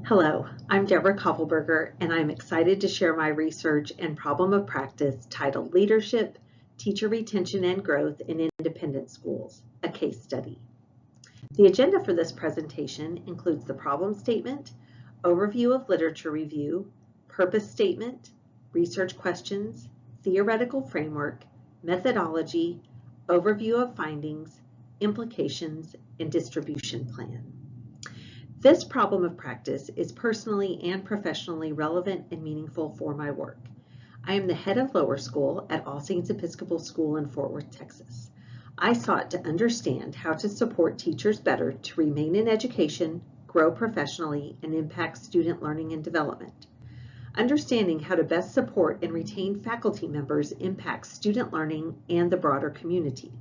Hello, I'm Debra Koppelberger, and I'm excited to share my research and problem of practice titled Leadership, Teacher Retention and Growth in Independent Schools, a Case Study. The agenda for this presentation includes the problem statement, overview of literature review, purpose statement, research questions, theoretical framework, methodology, overview of findings, implications, and distribution plan. This problem of practice is personally and professionally relevant and meaningful for my work. I am the head of lower school at All Saints Episcopal School in Fort Worth, Texas. I sought to understand how to support teachers better to remain in education, grow professionally, and impact student learning and development. Understanding how to best support and retain faculty members impacts student learning and the broader community.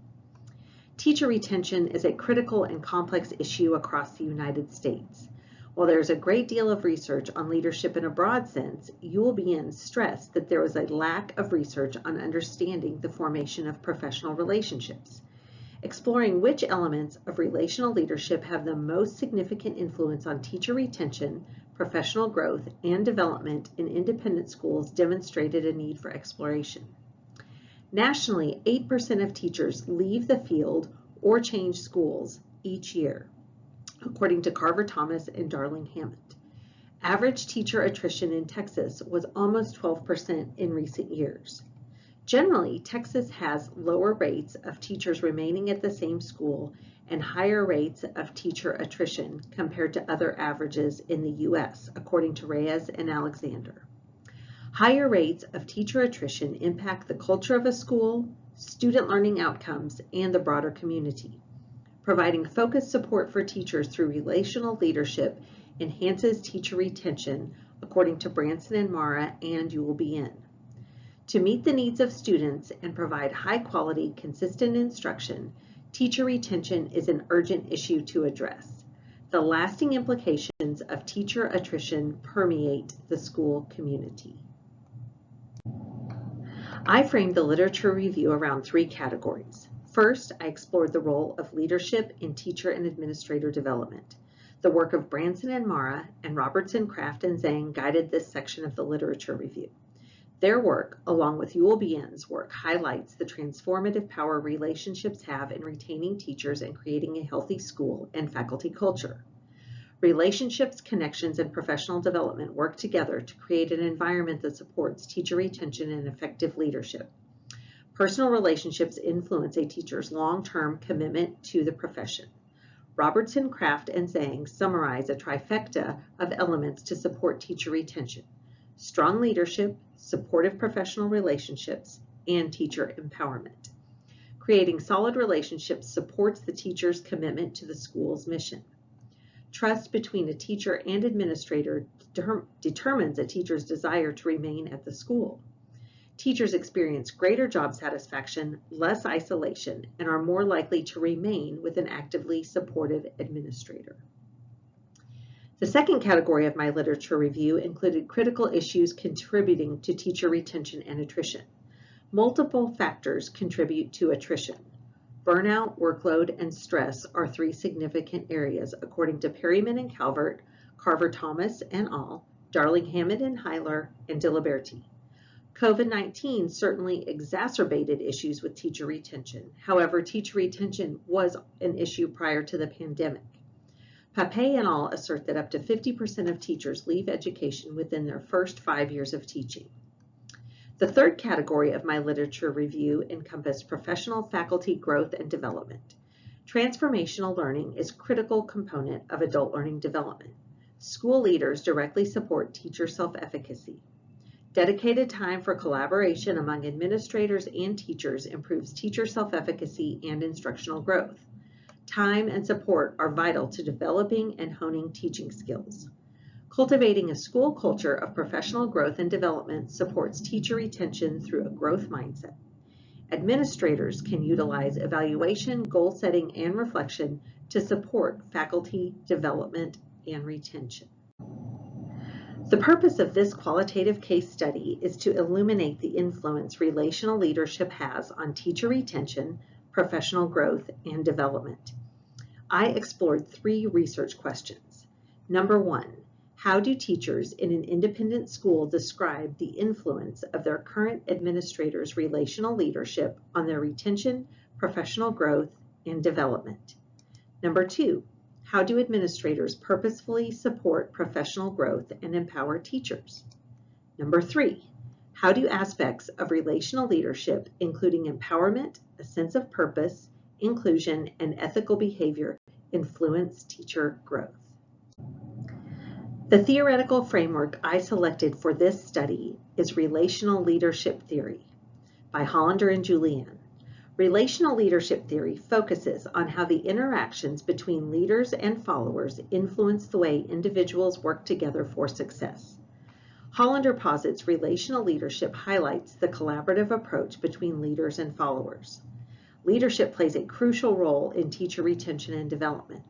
Teacher retention is a critical and complex issue across the United States. While there is a great deal of research on leadership in a broad sense, ULBN stressed that there was a lack of research on understanding the formation of professional relationships. Exploring which elements of relational leadership have the most significant influence on teacher retention, professional growth, and development in independent schools demonstrated a need for exploration. Nationally, 8% of teachers leave the field or change schools each year, according to Carver Thomas and Darling Hammond. Average teacher attrition in Texas was almost 12% in recent years. Generally, Texas has lower rates of teachers remaining at the same school and higher rates of teacher attrition compared to other averages in the U.S., according to Reyes and Alexander. Higher rates of teacher attrition impact the culture of a school, student learning outcomes, and the broader community. Providing focused support for teachers through relational leadership enhances teacher retention, according to Branson and Mara and ULBN. To meet the needs of students and provide high-quality, consistent instruction, teacher retention is an urgent issue to address. The lasting implications of teacher attrition permeate the school community. I framed the literature review around three categories. First, I explored the role of leadership in teacher and administrator development. The work of Branson and Mara and Robertson, Kraft, and Zhang guided this section of the literature review. Their work, along with ULBN's work, highlights the transformative power relationships have in retaining teachers and creating a healthy school and faculty culture. Relationships, connections, and professional development work together to create an environment that supports teacher retention and effective leadership. Personal relationships influence a teacher's long-term commitment to the profession. Robertson, Kraft, and Zhang summarize a trifecta of elements to support teacher retention: strong leadership, supportive professional relationships, and teacher empowerment. Creating solid relationships supports the teacher's commitment to the school's mission. Trust between a teacher and administrator determines a teacher's desire to remain at the school. Teachers experience greater job satisfaction, less isolation, and are more likely to remain with an actively supportive administrator. The second category of my literature review included critical issues contributing to teacher retention and attrition. Multiple factors contribute to attrition. Burnout, workload, and stress are three significant areas, according to Perryman and Calvert, Carver Thomas and al., Darling Hammond and Heiler, and Diliberti. COVID-19 certainly exacerbated issues with teacher retention. However, teacher retention was an issue prior to the pandemic. PoP and al. Assert that up to 50% of teachers leave education within their first 5 years of teaching. The third category of my literature review encompassed professional faculty growth and development. Transformational learning is a critical component of adult learning development. School leaders directly support teacher self-efficacy. Dedicated time for collaboration among administrators and teachers improves teacher self-efficacy and instructional growth. Time and support are vital to developing and honing teaching skills. Cultivating a school culture of professional growth and development supports teacher retention through a growth mindset. Administrators can utilize evaluation, goal setting, and reflection to support faculty development and retention. The purpose of this qualitative case study is to illuminate the influence relational leadership has on teacher retention, professional growth, and development. I explored three research questions. Number one, How do teachers in an independent school describe the influence of their current administrator's relational leadership on their retention, professional growth, and development? Number 2, how do administrators purposefully support professional growth and empower teachers? Number 3, how do aspects of relational leadership, including empowerment, a sense of purpose, inclusion, and ethical behavior, influence teacher growth? The theoretical framework I selected for this study is Relational Leadership Theory by Hollander and Julian. Relational leadership theory focuses on how the interactions between leaders and followers influence the way individuals work together for success. Hollander posits relational leadership highlights the collaborative approach between leaders and followers. Leadership plays a crucial role in teacher retention and development.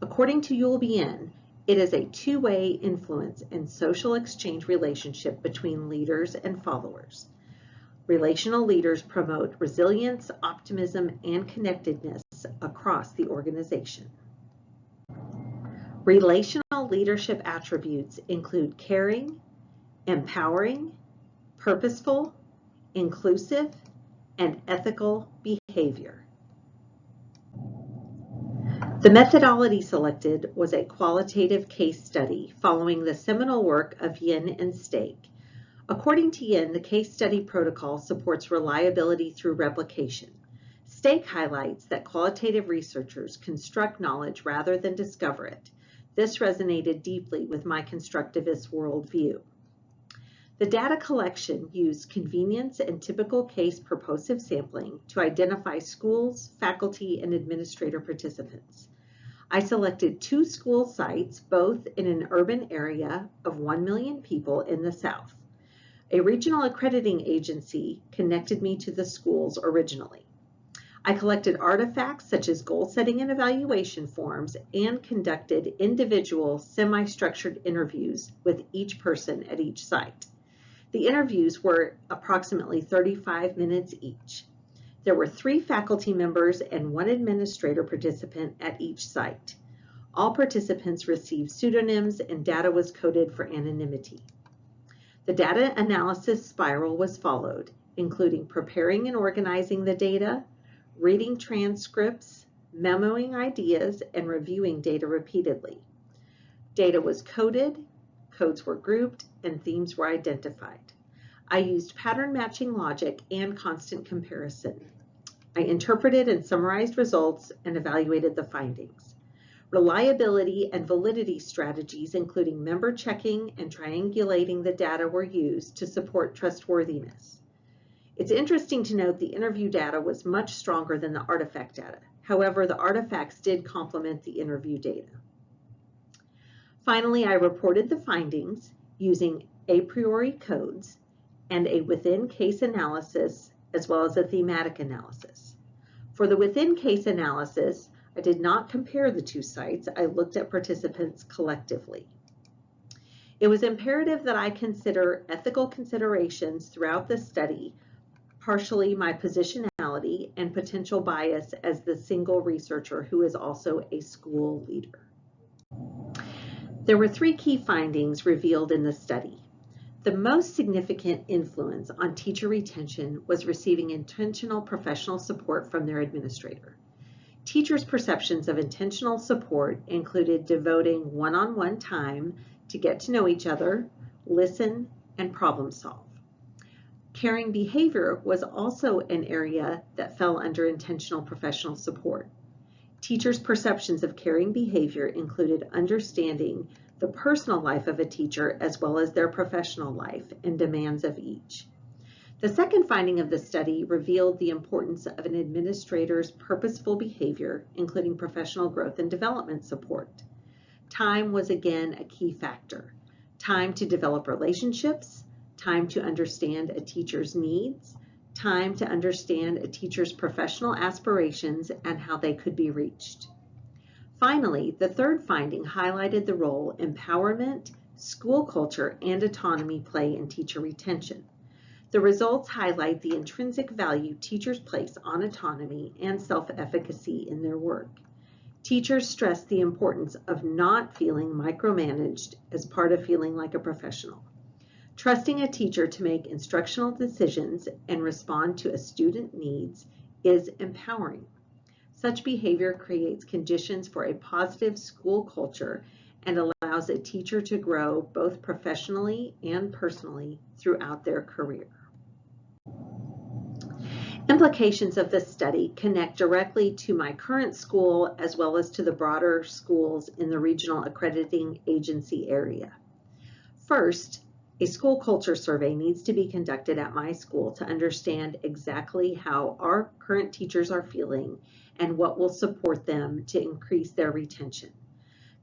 According to Yul Bien, it is a two-way influence and social exchange relationship between leaders and followers. Relational leaders promote resilience, optimism, and connectedness across the organization. Relational leadership attributes include caring, empowering, purposeful, inclusive, and ethical behavior. The methodology selected was a qualitative case study following the seminal work of Yin and Stake. According to Yin, the case study protocol supports reliability through replication. Stake highlights that qualitative researchers construct knowledge rather than discover it. This resonated deeply with my constructivist worldview. The data collection used convenience and typical case purposive sampling to identify schools, faculty, and administrator participants. I selected 2 school sites, both in an urban area of 1 million people in the South. A regional accrediting agency connected me to the schools originally. I collected artifacts such as goal setting and evaluation forms and conducted individual semi-structured interviews with each person at each site. The interviews were approximately 35 minutes each. There were 3 faculty members and 1 administrator participant at each site. All participants received pseudonyms and data was coded for anonymity. The data analysis spiral was followed, including preparing and organizing the data, reading transcripts, memoing ideas, and reviewing data repeatedly. Data was coded, codes were grouped, and themes were identified. I used pattern matching logic and constant comparison. I interpreted and summarized results and evaluated the findings. Reliability and validity strategies, including member checking and triangulating the data, were used to support trustworthiness. It's interesting to note the interview data was much stronger than the artifact data. However, the artifacts did complement the interview data. Finally, I reported the findings using a priori codes and a within case analysis as well as a thematic analysis. For the within case analysis, I did not compare the 2 sites. I looked at participants collectively. It was imperative that I consider ethical considerations throughout the study, partially my positionality and potential bias as the single researcher who is also a school leader. There were 3 key findings revealed in the study. The most significant influence on teacher retention was receiving intentional professional support from their administrator. Teachers' perceptions of intentional support included devoting one-on-one time to get to know each other, listen, and problem solve. Caring behavior was also an area that fell under intentional professional support. Teachers' perceptions of caring behavior included understanding the personal life of a teacher as well as their professional life and demands of each. The second finding of the study revealed the importance of an administrator's purposeful behavior, including professional growth and development support. Time was again a key factor. Time to develop relationships, time to understand a teacher's needs, time to understand a teacher's professional aspirations and how they could be reached. Finally, the third finding highlighted the role empowerment, school culture, and autonomy play in teacher retention. The results highlight the intrinsic value teachers place on autonomy and self-efficacy in their work. Teachers stress the importance of not feeling micromanaged as part of feeling like a professional. Trusting a teacher to make instructional decisions and respond to a student's needs is empowering. Such behavior creates conditions for a positive school culture and allows a teacher to grow both professionally and personally throughout their career. Implications of this study connect directly to my current school as well as to the broader schools in the regional accrediting agency area. First, a school culture survey needs to be conducted at my school to understand exactly how our current teachers are feeling and what will support them to increase their retention.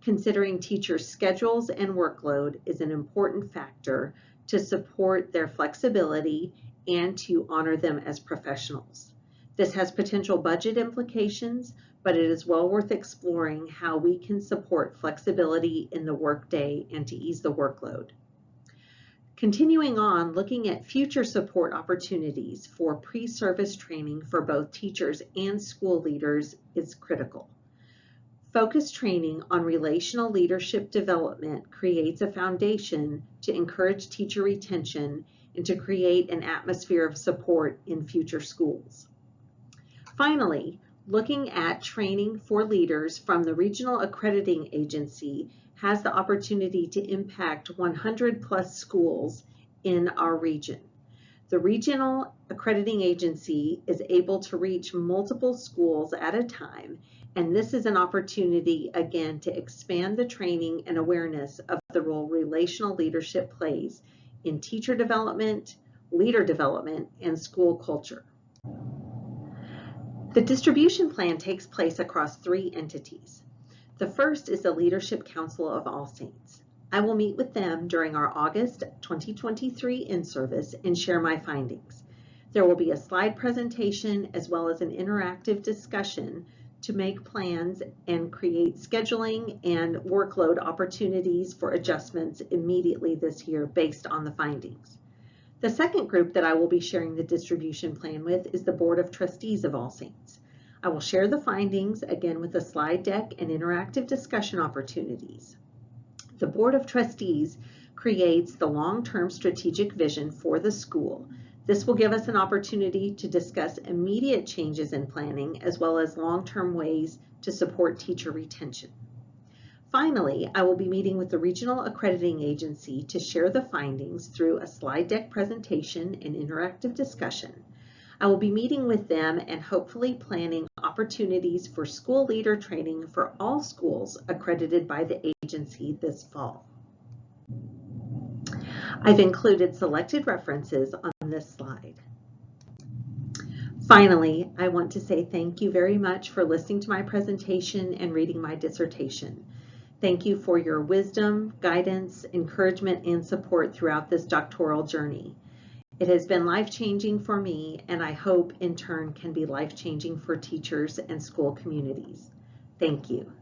Considering teachers' schedules and workload is an important factor to support their flexibility and to honor them as professionals. This has potential budget implications, but it is well worth exploring how we can support flexibility in the workday and to ease the workload. Continuing on, looking at future support opportunities for pre-service training for both teachers and school leaders is critical. Focused training on relational leadership development creates a foundation to encourage teacher retention and to create an atmosphere of support in future schools. Finally, looking at training for leaders from the Regional Accrediting Agency has the opportunity to impact 100+ schools in our region. The Regional Accrediting Agency is able to reach multiple schools at a time, and this is an opportunity, again, to expand the training and awareness of the role relational leadership plays in teacher development, leader development, and school culture. The distribution plan takes place across 3 entities. The first is the Leadership Council of All Saints. I will meet with them during our August 2023 in-service and share my findings. There will be a slide presentation as well as an interactive discussion to make plans and create scheduling and workload opportunities for adjustments immediately this year based on the findings. The second group that I will be sharing the distribution plan with is the Board of Trustees of All Saints. I will share the findings again with a slide deck and interactive discussion opportunities. The Board of Trustees creates the long-term strategic vision for the school. This will give us an opportunity to discuss immediate changes in planning as well as long-term ways to support teacher retention. Finally, I will be meeting with the Regional Accrediting Agency to share the findings through a slide deck presentation and interactive discussion. I will be meeting with them and hopefully planning opportunities for school leader training for all schools accredited by the agency this fall. I've included selected references on this slide. Finally, I want to say thank you very much for listening to my presentation and reading my dissertation. Thank you for your wisdom, guidance, encouragement, and support throughout this doctoral journey. It has been life-changing for me, and I hope in turn can be life-changing for teachers and school communities. Thank you.